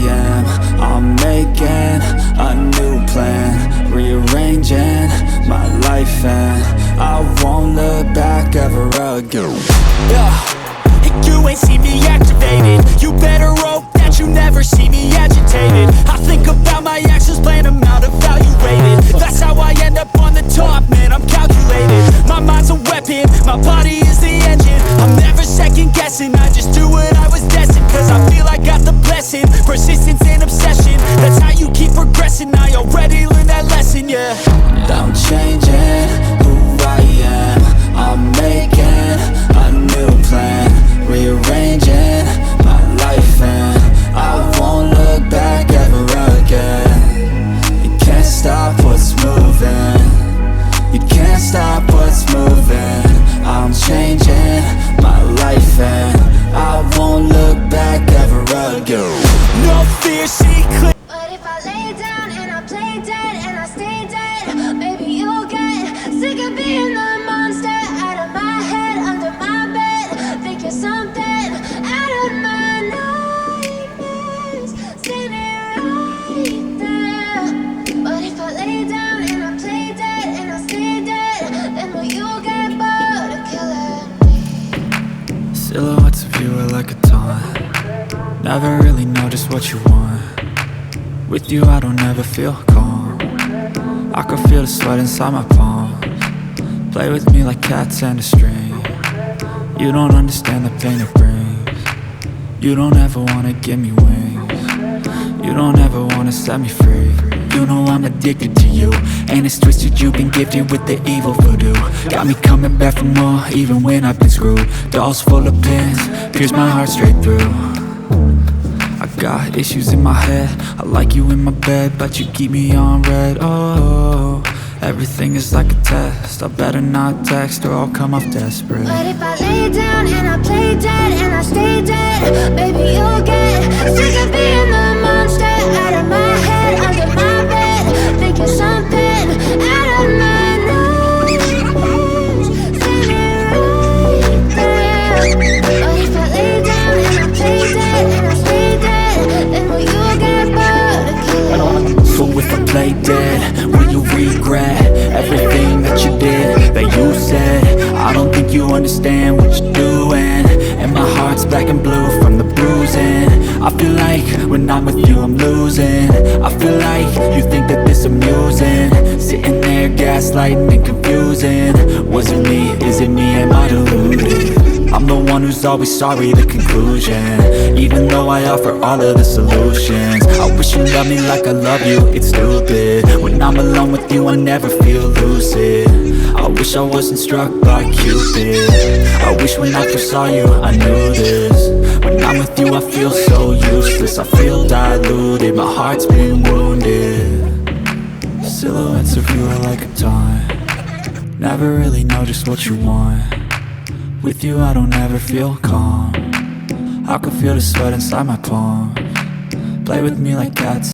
am. I'm making a new plan, rearranging my life, and I won't look back ever again. You ain't see me activated. You better hope that you never see me agitated. I think about my actions, plan them out, evaluated. That's how I end up on the top, man, I'm calculated. My mind's a weapon, my body is the engine. I'm never second guessing, I just do what I was destined. Cause I feel I got the blessing, persistence and obsession. That's how you keep progressing, I already learned that lesson, yeah. I'm changing who I am. I'm making a new plan, rearranging my life, and I won't look back ever again. You can't stop what's moving. You can't stop what's moving. I'm changing my life, and I won't look back ever again. No fear, see clear. But if I lay down and I play dead and I stay dead, maybe you'll get sick of being the monster out of my head, under my bed. Think you're something out of my nightmares, standing right there. But if I lay down and I play dead and I stay dead, then will you get bored of killing me? Silhouettes of you are like a taunt. Never really know just what you want. With you I don't ever feel calm. I can feel the sweat inside my palms. Play with me like cats and a string. You don't understand the pain it brings. You don't ever wanna give me wings. You don't ever wanna set me free. You know I'm addicted to you, and it's twisted, you've been gifted with the evil voodoo. Got me coming back for more, even when I've been screwed. Dolls full of pins, pierce my heart straight through. I got issues in my head, I like you in my bed, but you keep me on red. Oh, everything is like a test, I better not text or I'll come off desperate. But if I lay down and I play dead and I stay dead, baby you'll get sick of being the monster out of my head, under my bed. Think you're something out of my nightmares, standing right there. But if I lay down and I play dead and I stay dead, then will you get bored of killing me? So if I play dead, will you regret everything that you did, that you said? I don't think you understand what you're doing, and my heart's black and blue from the bruising. I feel like when I'm with you I'm losing. I feel like you think that this amusing, sitting there gaslighting and confusing. Was it me? Is it me? Am I deluded? I'm the one who's always sorry, the conclusion, even though I offer all of the solutions. I wish you loved me like I love you, it's stupid. When I'm alone with you I never feel lucid. I wish I wasn't struck by Cupid. I wish when I first saw you I knew this. When I'm with you I feel so useless, I feel diluted, my heart's been wounded. Silhouettes of you are like a taunt. Never really know just what you want. With you I don't ever feel calm. I can feel the sweat inside my palms. Play with me like cats